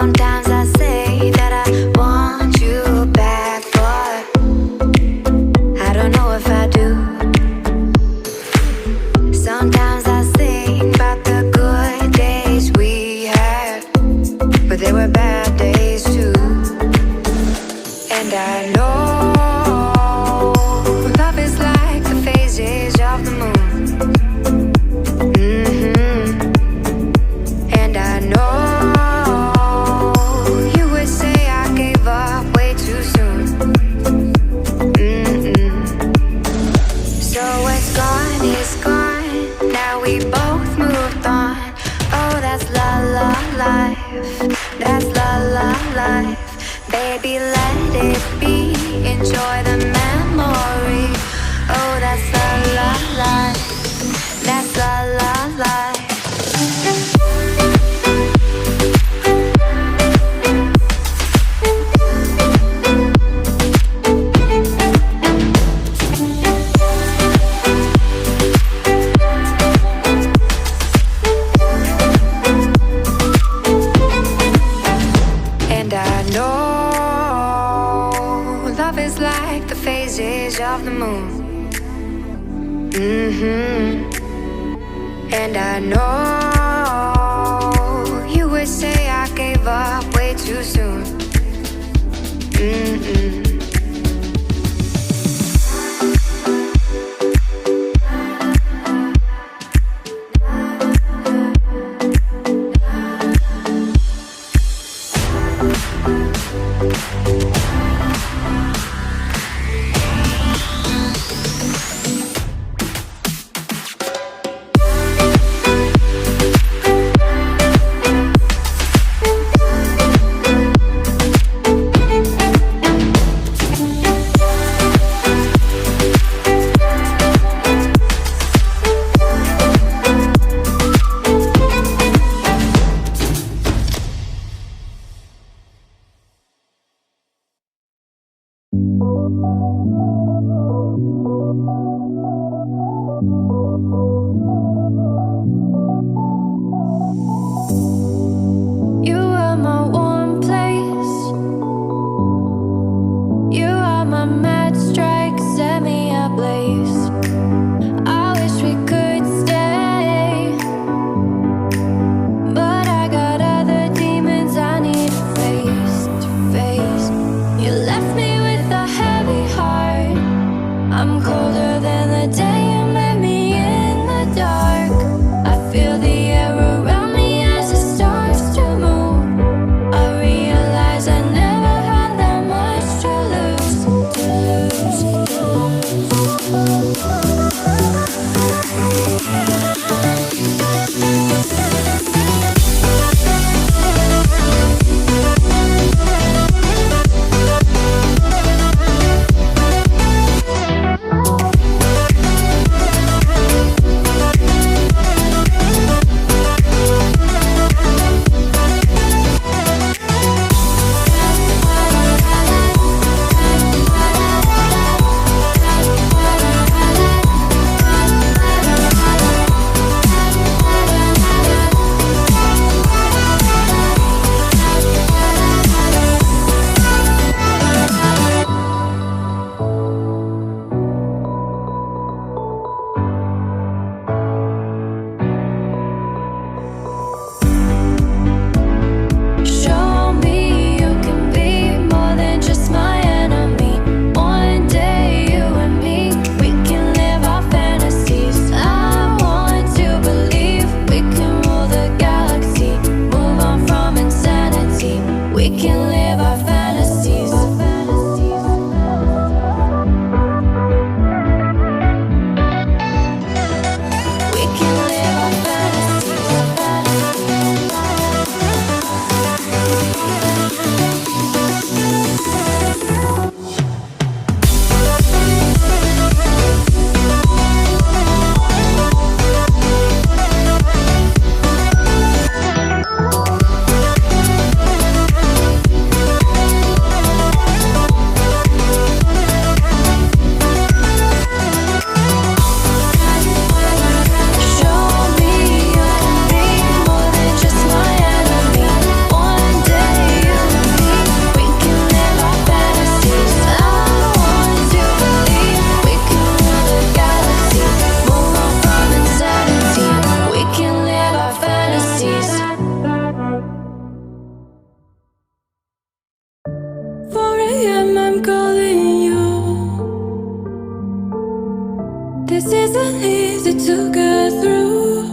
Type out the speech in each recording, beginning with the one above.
Sometimes I say that I want you back, but I don't know if I do. Sometimes I think about the good days we had, but they were bad days too. And I know love is like the phases of the moon. And I know you would say I gave up way too soon. So it's gone, it's gone. Now we both moved on. Oh, that's la la life. That's la la life. Baby, let it be. Enjoy the memory. Oh, that's la la life. That's la la life. And I know love is like the phases of the moon. And I know you would say I gave up way too soon. to get through.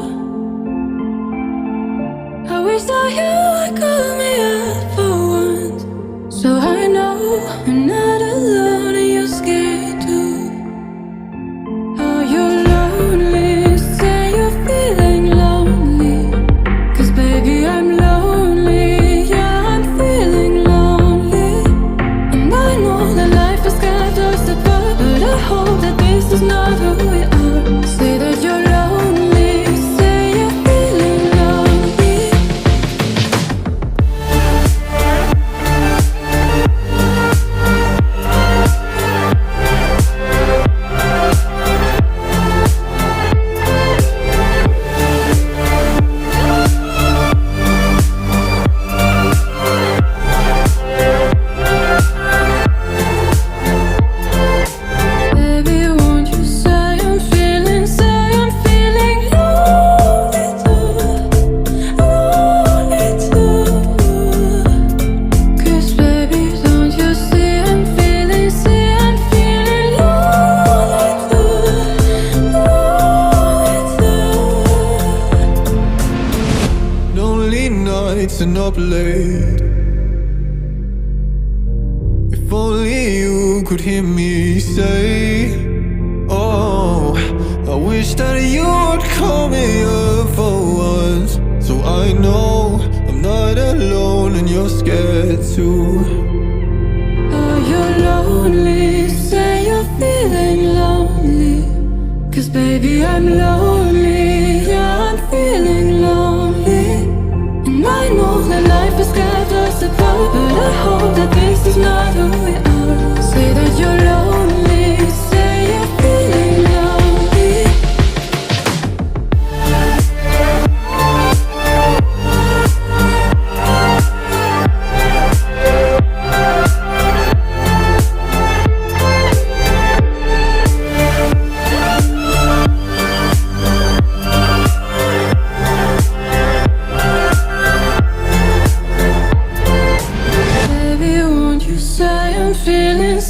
I wish that you would call me up for once, so I know I'm not alone and you're scared too. Are you lonely? Say you're feeling lonely, 'cause baby I'm lonely. Yeah, I'm feeling lonely, and I know that life has got us apart, but I hope that this is not who we are. Say that you're lonely, say you're feeling lonely. Baby, won't you say I'm feeling lonely too, lonely too. 'Cause baby, don't you see I'm feeling lonely too, lonely too. Lonely nights and up late. If only you could hear me say, oh, I wish that you would call me up for once, so I know I'm not alone and you're scared too. Are you lonely? Say you're feeling lonely, 'cause baby I'm lonely. Yeah, I'm feeling lonely, and I know that life has got us apart, but I hope that this is not who we are. Say that you're lonely, say you're feeling lonely. Baby, won't you say I'm feeling